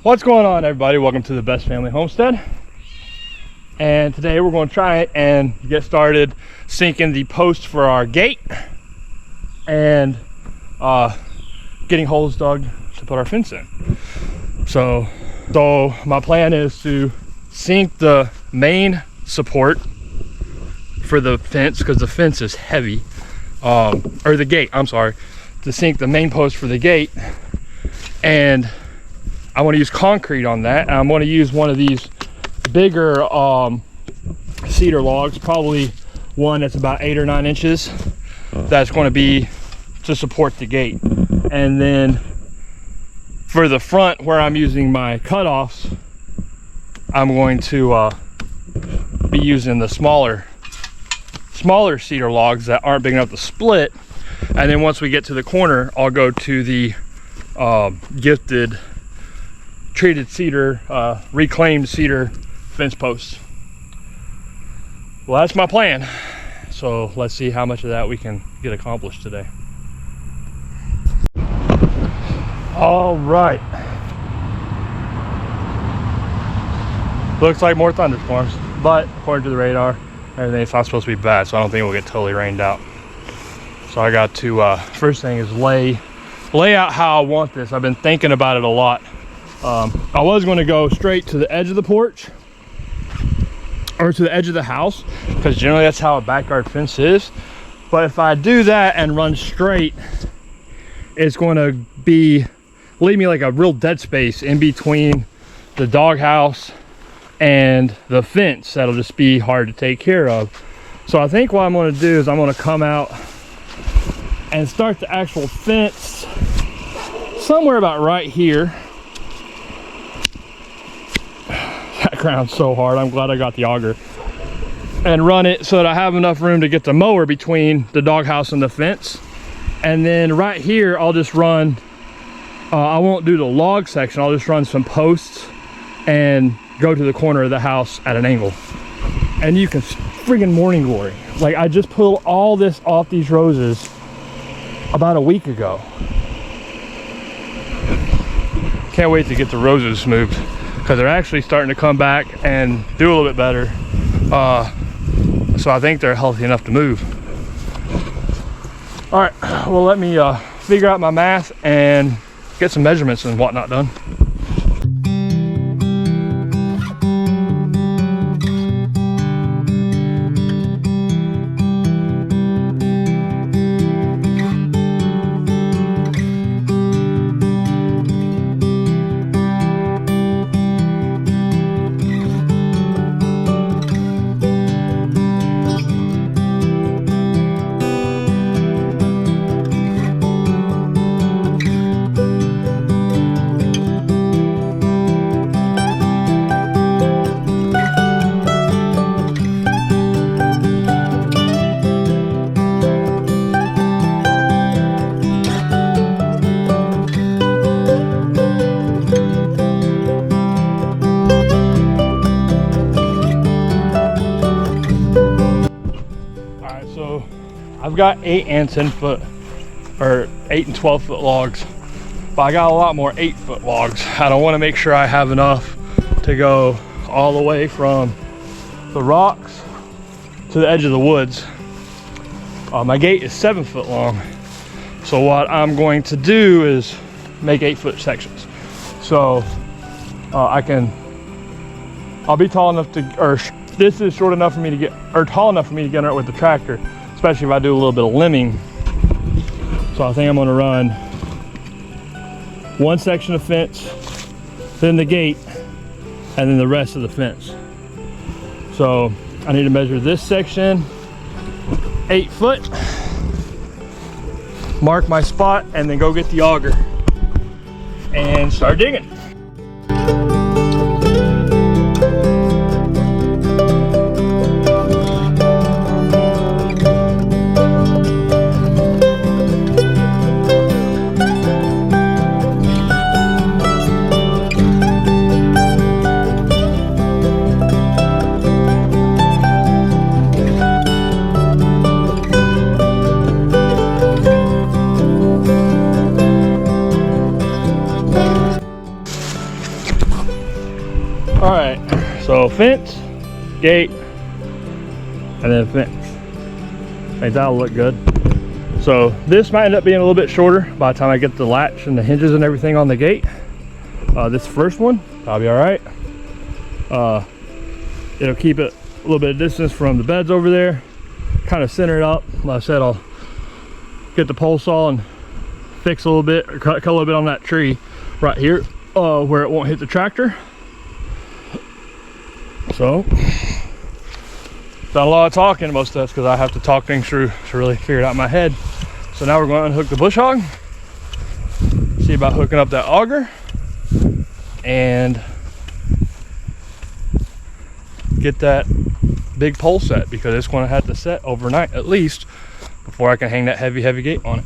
What's going on, everybody? Welcome to the Best Family Homestead. And today we're going to try it and get started sinking the post for our gate and getting holes dug to put our fence in. So my plan is to sink the main support for the fence, because the fence is heavy, or the gate, I'm sorry, to sink the main post for the gate. And I want to use concrete on that. I'm going to use one of these bigger cedar logs, probably one that's about 8 or 9 inches. That's going to be to support the gate. And then for the front, where I'm using my cutoffs, I'm going to be using the smaller cedar logs that aren't big enough to split. And then once we get to the corner, I'll go to the gifted treated cedar, reclaimed cedar fence posts. Well, that's my plan. So let's see how much of that we can get accomplished today. All right. Looks like more thunderstorms, but according to the radar, everything's not supposed to be bad, so I don't think we'll get totally rained out. So I got to, first thing is lay out how I want this. I've been thinking about it a lot. I was going to go straight to the edge of the porch or to the edge of the house, because generally that's how a backyard fence is. But if I do that and run straight, it's going to leave me like a real dead space in between the doghouse and the fence. That'll just be hard to take care of. So I think what I'm going to do is I'm going to come out and start the actual fence somewhere about right here. That ground's so hard. I'm glad I got the auger. And run it so that I have enough room to get the mower between the doghouse and the fence. And then right here, I'll just run, I won't do the log section. I'll just run some posts and go to the corner of the house at an angle. And you can friggin' morning glory. Like, I just pulled all this off these roses about a week ago. Can't wait to get the roses moved, because they're actually starting to come back and do a little bit better. So I think they're healthy enough to move. All right, well, let me figure out my math and get some measurements and whatnot done. I've got 8 and 10 foot, or 8 and 12 foot logs, but I got a lot more 8 foot logs. I want to make sure I have enough to go all the way from the rocks to the edge of the woods. My gate is 7 foot long, so what I'm going to do is make 8 foot sections. So I'll be tall enough to, or this is short enough for me to get, or tall enough for me to get on it with the tractor, especially if I do a little bit of limbing. So I think I'm going to run one section of fence, then the gate, and then the rest of the fence. So I need to measure this section 8 foot, mark my spot, and then go get the auger and start digging. All right, so fence, gate, and then fence. I think that'll look good. So this might end up being a little bit shorter by the time I get the latch and the hinges and everything on the gate. This first one, that'll be all right. It'll keep it a little bit of distance from the beds over there, kind of center it up. Like I said, I'll get the pole saw and fix a little bit, or cut a little bit on that tree right here, where it won't hit the tractor. So, done a lot of talking. Most of that's because I have to talk things through to really figure it out in my head. So now we're going to unhook the bush hog, see about hooking up that auger, and get that big pole set, because it's going to have to set overnight at least before I can hang that heavy gate on it.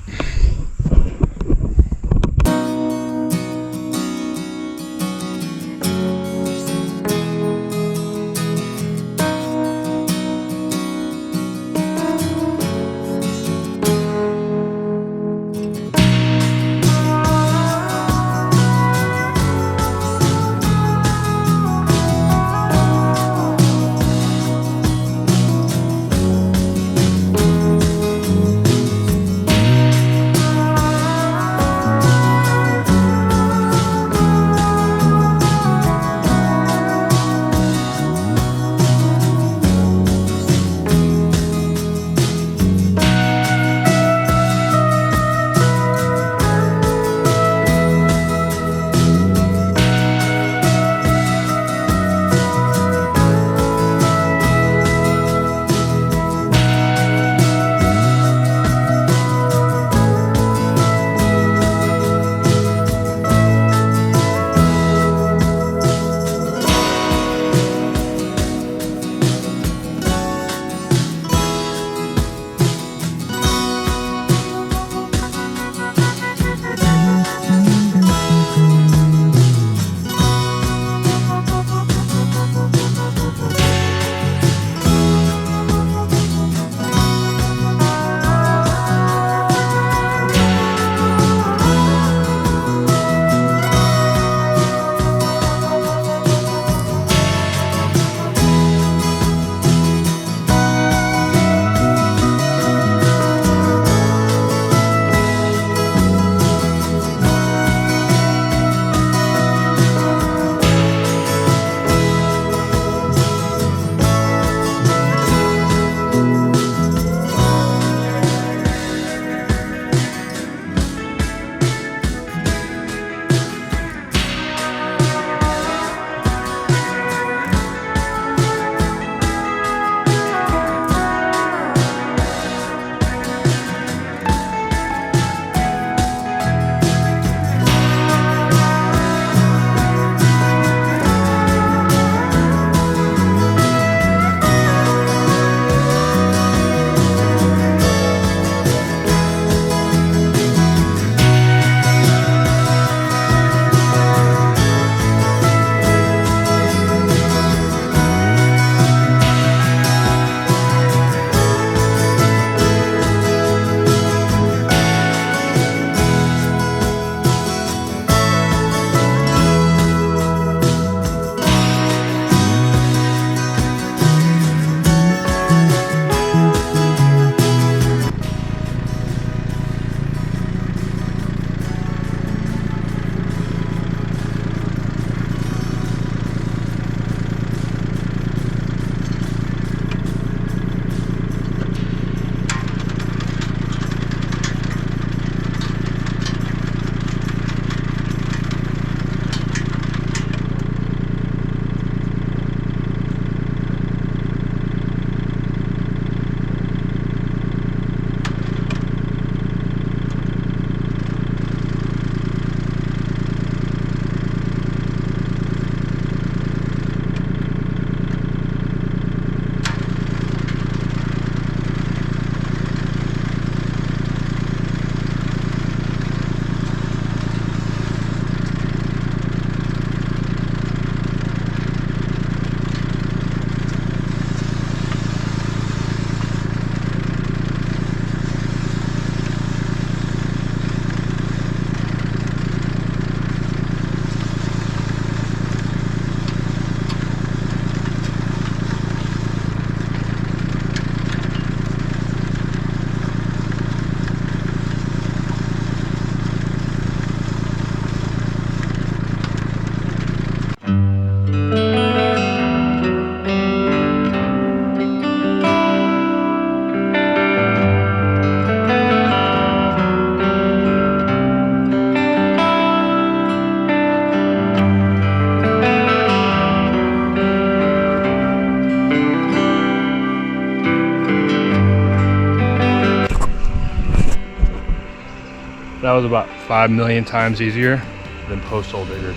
was about 5 million times easier than post hole diggers.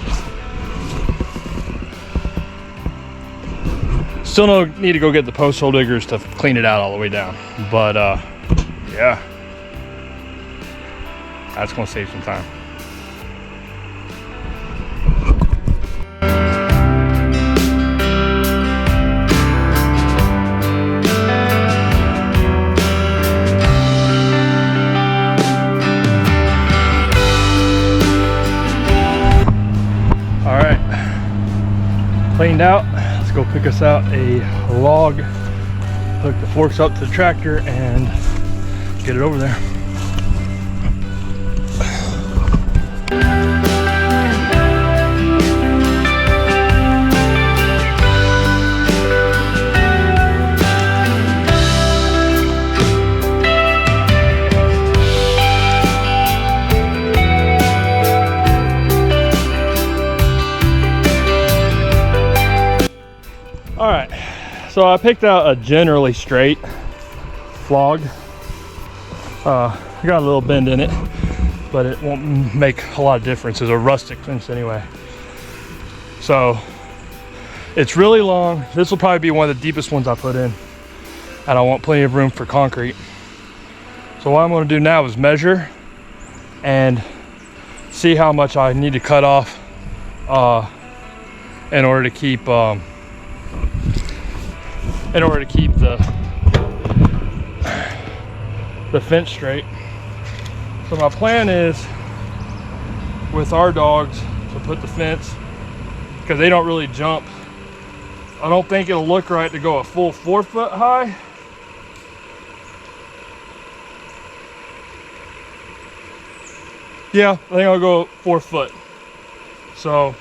Still no need to go get the post hole diggers to clean it out all the way down, but yeah, that's gonna save some time. All right, cleaned out. Let's go pick us out a log, hook the forks up to the tractor and get it over there. All right, so I picked out a generally straight log. Got a little bend in it, but it won't make a lot of difference. It's a rustic fence anyway. So it's really long. This will probably be one of the deepest ones I put in, and I want plenty of room for concrete. So what I'm gonna do now is measure and see how much I need to cut off in order to keep the fence straight. So my plan is with our dogs to put the fence, because they don't really jump, I don't think it'll look right to go a full 4 foot high. Yeah, I think I'll go 4 foot. So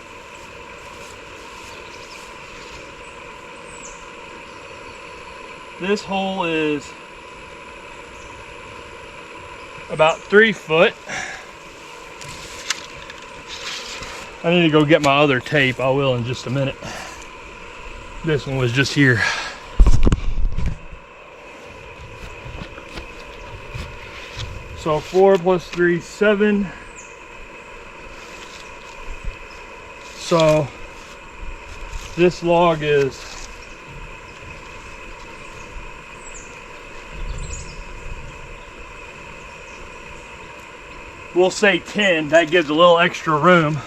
this hole is about 3 foot. I need to go get my other tape. I will in just a minute. This one was just here. So 4 plus 3, 7. So this log is we'll say 10. That gives a little extra room.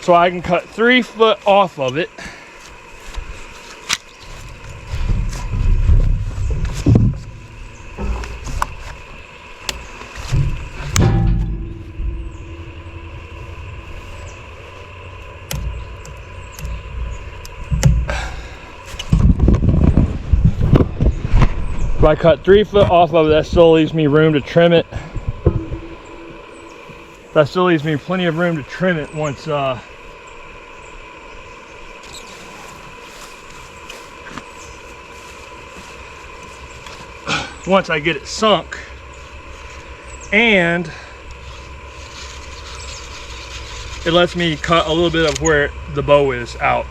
So I can cut 3 foot off of it. If I cut 3 foot off of it, that still leaves me room to trim it. That still leaves me plenty of room to trim it once once I get it sunk. And it lets me cut a little bit of where the bow is out.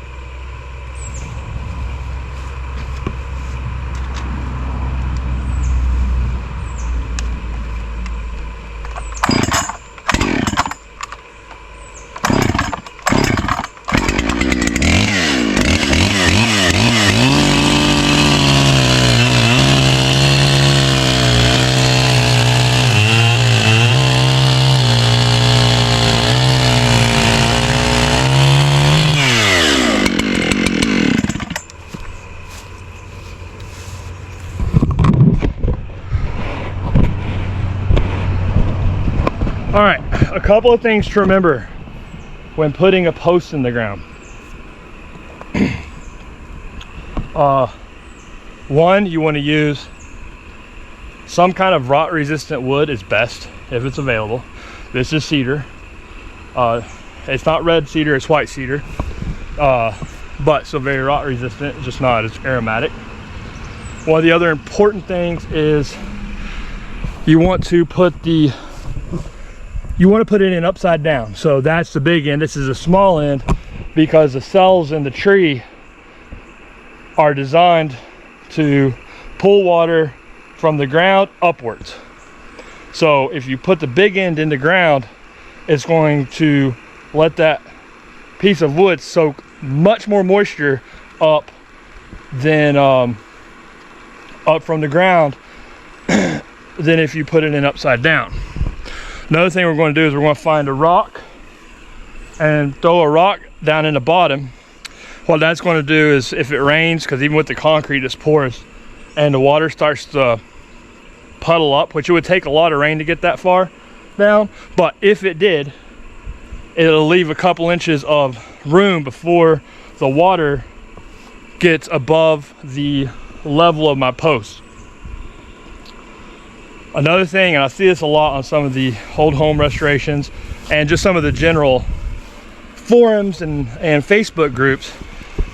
All right, a couple of things to remember when putting a post in the ground. One, you want to use some kind of rot resistant wood is best if it's available. This is cedar. It's not red cedar, it's white cedar. But still very rot resistant, just not as aromatic. One of the other important things is you want to put it in upside down. So that's the big end. This is a small end because the cells in the tree are designed to pull water from the ground upwards. So if you put the big end in the ground, it's going to let that piece of wood soak much more moisture up than up from the ground than if you put it in upside down. Another thing we're going to do is we're going to find a rock and throw a rock down in the bottom. What that's going to do is, if it rains, because even with the concrete it's porous, and the water starts to puddle up, which it would take a lot of rain to get that far down, but if it did, it'll leave a couple inches of room before the water gets above the level of my post. Another thing, and I see this a lot on some of the old home restorations and just some of the general forums and Facebook groups,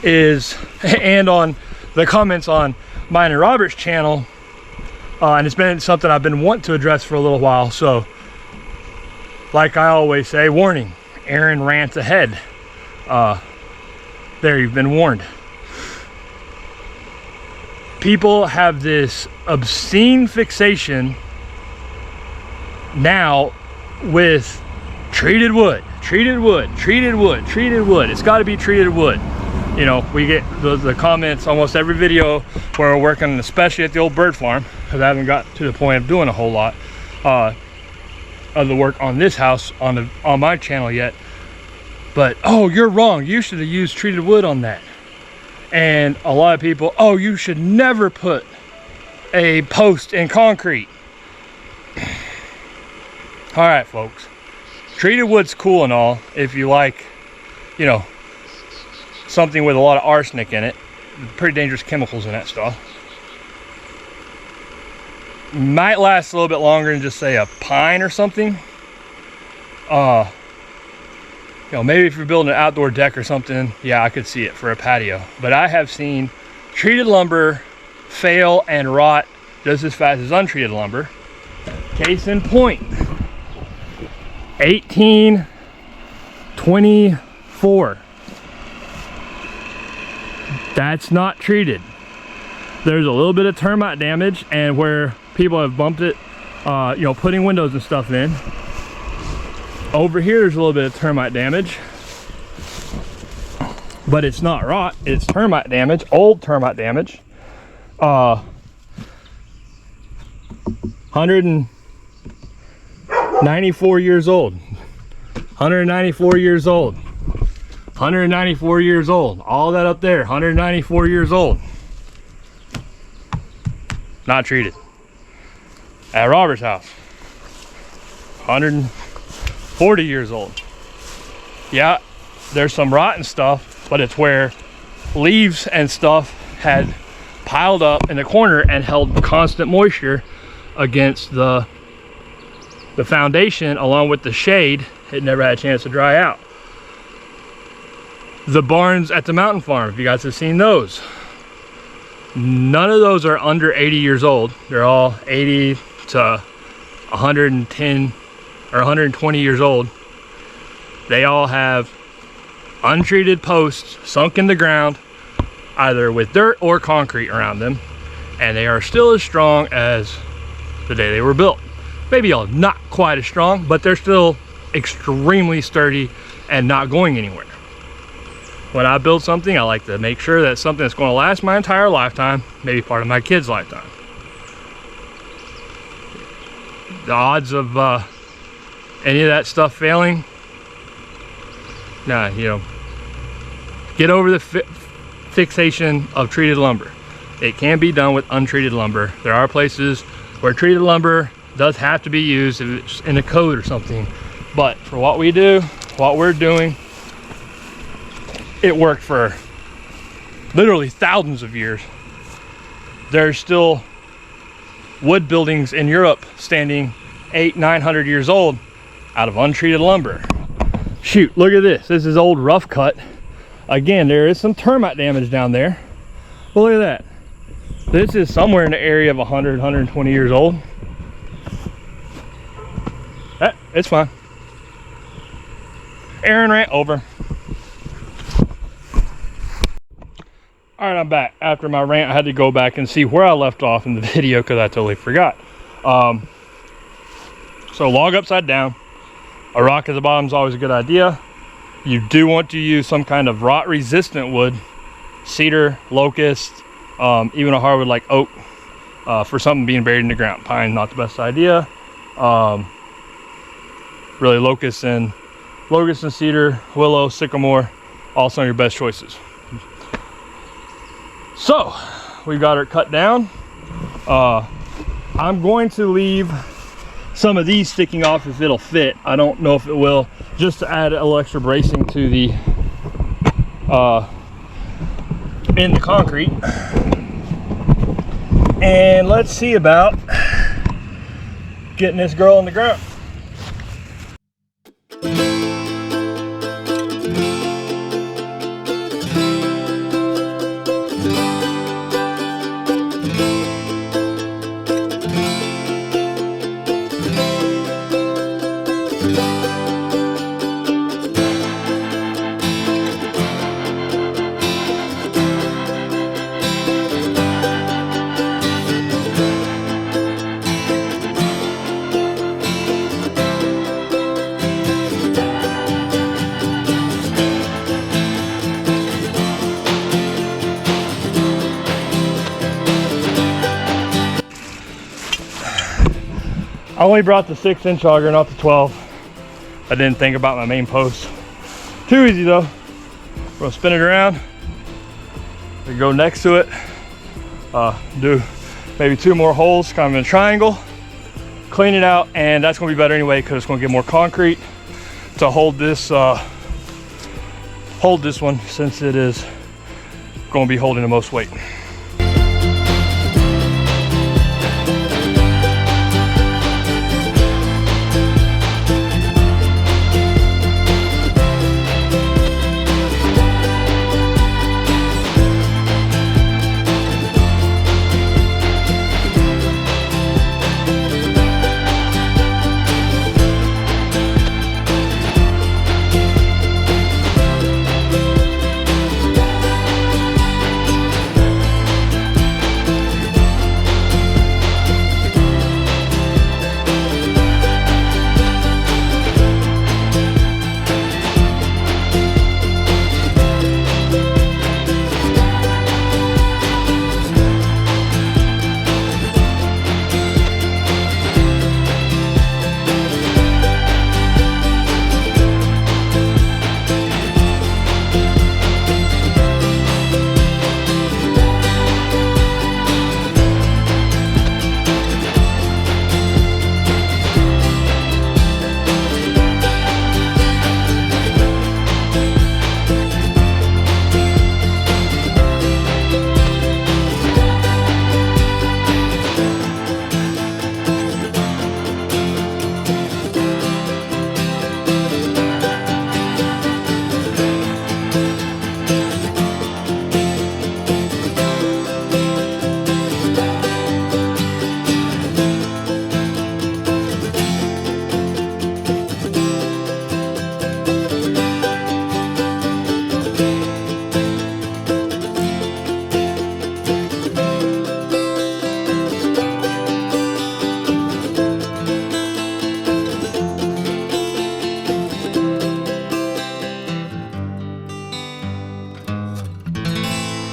is, and on the comments on mine and Robert's channel, and it's been something I've been wanting to address for a little while. So like I always say, warning, Aaron rants ahead. There, you've been warned. People have this obscene fixation now with treated wood, treated wood, treated wood, treated wood. It's got to be treated wood. You know, we get the comments almost every video where we're working, especially at the old bird farm, because I haven't got to the point of doing a whole lot of the work on this house on my channel yet. But, oh, you're wrong, you should have used treated wood on that. And a lot of people, oh, you should never put a post in concrete. All right, folks, treated wood's cool and all if you like, you know, something with a lot of arsenic in it. Pretty dangerous chemicals in that stuff. Might last a little bit longer than just say a pine or something. You know, maybe if you're building an outdoor deck or something, yeah, I could see it for a patio. But I have seen treated lumber fail and rot just as fast as untreated lumber. Case in point, 1824. That's not treated. There's a little bit of termite damage, and where people have bumped it, you know, putting windows and stuff in. Over here, there's a little bit of termite damage, but it's not rot, it's termite damage, old termite damage. 194 years old. 194 years old. 194 years old. All that up there, 194 years old. Not treated. At Robert's house, 140 years old. Yeah, there's some rotten stuff, but it's where leaves and stuff had piled up in the corner and held constant moisture against the foundation, along with the shade. It never had a chance to dry out. The barns at the mountain farm, if you guys have seen those, none of those are under 80 years old. They're all 80 to 110 or 120 years old. They all have untreated posts sunk in the ground, either with dirt or concrete around them, and they are still as strong as the day they were built. Maybe not quite as strong, but they're still extremely sturdy and not going anywhere. When I build something, I like to make sure that it's something that's going to last my entire lifetime, maybe part of my kid's lifetime. The odds of any of that stuff failing, nah, you know, get over the fixation of treated lumber. It can be done with untreated lumber. There are places where treated lumber does have to be used if it's in a code or something, but for what we do, what we're doing, it worked for literally thousands of years. There's still wood buildings in Europe standing 800-900 years old out of untreated lumber. Shoot, look at this. This is old rough cut. Again, there is some termite damage down there. But look at that. This is somewhere in the area of 100, 120 years old. It's fine. Aaron rant over. All right, I'm back. After my rant, I had to go back and see where I left off in the video because I totally forgot. So log upside down. A rock at the bottom is always a good idea. You do want to use some kind of rot resistant wood, cedar, locust, even a hardwood like oak, for something being buried in the ground. Pine, not the best idea. Really locust and cedar, willow, sycamore, all some of your best choices. So we've got her cut down. I'm going to leave some of these sticking off if it'll fit. I don't know if it will, just to add a little extra bracing to the in the concrete. And let's see about getting this girl in the ground. I only brought the 6-inch auger, not the 12. I didn't think about my main post. Too easy though. We're gonna spin it around. We go next to it. Do maybe 2 more holes, kind of in a triangle. Clean it out, and that's gonna be better anyway because it's gonna get more concrete to hold this one, since it is gonna be holding the most weight.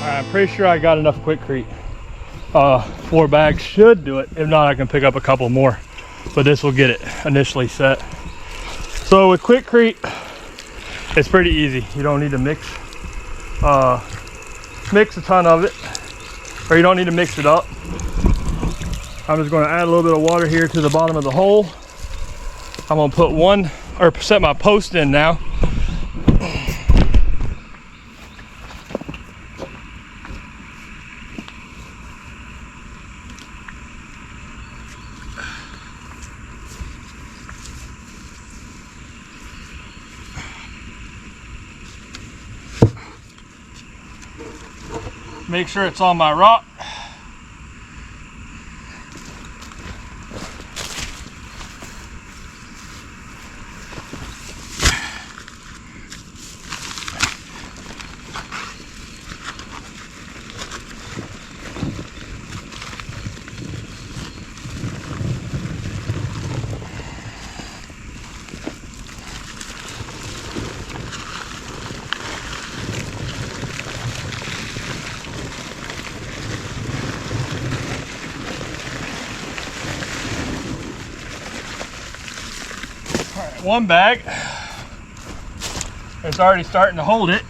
I'm pretty sure I got enough Quickcrete. 4 bags should do it. If not, I can pick up a couple more, but this will get it initially set. So with Quickcrete, it's pretty easy. You don't need to mix a ton of it, or you don't need to mix it up. I'm just going to add a little bit of water here to the bottom of the hole. I'm going to put set my post in now. Make sure it's on my rock. one bag. It's already starting to hold it.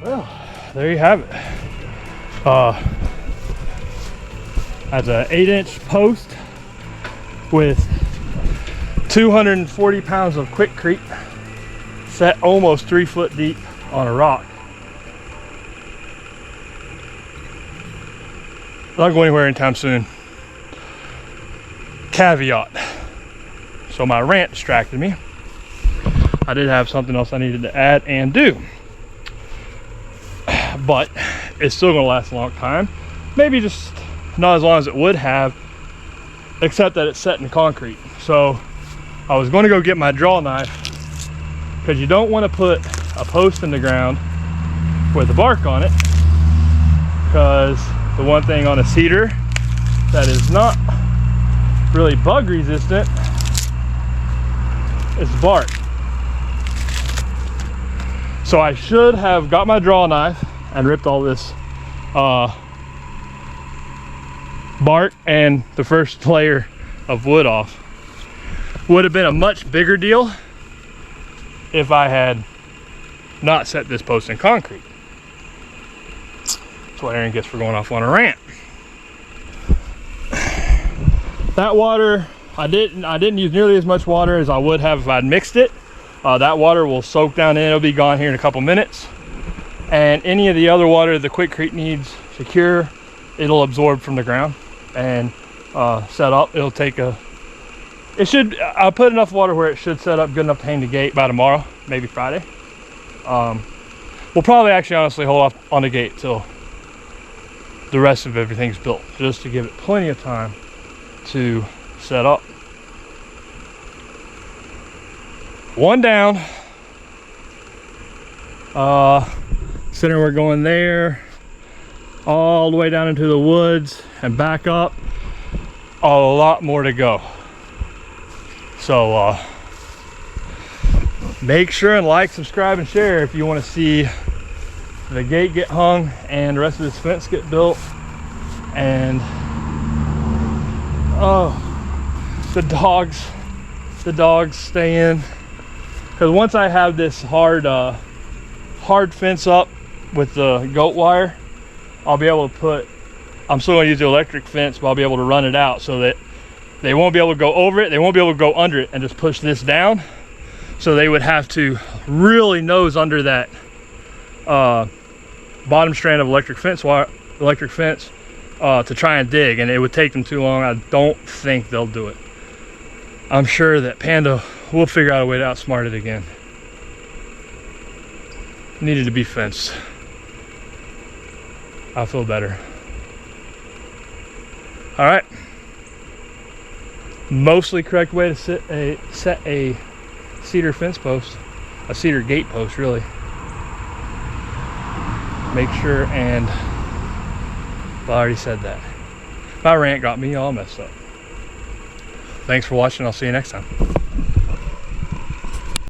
Well, there you have it. That's an 8-inch post with 240 pounds of quickcrete set almost 3 foot deep on a rock. Not going anywhere anytime soon. Caveat. So my rant distracted me. I did have something else I needed to add and do. But it's still gonna last a long time. Maybe just not as long as it would have, except that it's set in concrete. So I was gonna go get my draw knife, because you don't want to put a post in the ground with the bark on it, because the one thing on a cedar that is not really bug resistant is bark. So I should have got my draw knife and ripped all this bark and the first layer of wood off. Would have been a much bigger deal if I had not set this post in concrete. That's what Aaron gets for going off on a rant. That water, I didn't use nearly as much water as I would have if I'd mixed it. That water will soak down in, it'll be gone here in a couple minutes. And any of the other water the quickcrete needs to cure, it'll absorb from the ground and set up. It'll take I'll put enough water where it should set up good enough to hang the gate by tomorrow, maybe Friday. We'll probably actually honestly hold off on the gate till the rest of everything's built, just to give it plenty of time to set up. One down. Center, we're going there, all the way down into the woods and back up. A lot more to go. So make sure and like, subscribe, and share if you want to see the gate get hung and the rest of this fence get built. And oh, the dogs stay in, because once I have this hard fence up with the goat wire, I'll be able to put, I'm still going to use the electric fence, but I'll be able to run it out so that they won't be able to go over it, they won't be able to go under it and just push this down. So they would have to really nose under that bottom strand of electric fence to try and dig, and it would take them too long. I don't think they'll do it. I'm sure that Panda will figure out a way to outsmart it again. Needed to be fenced. I'll feel better. All right. Mostly correct way to set a cedar fence post, a cedar gate post, really. Make sure, and I already said that. My rant got me all messed up. Thanks for watching. I'll see you next time.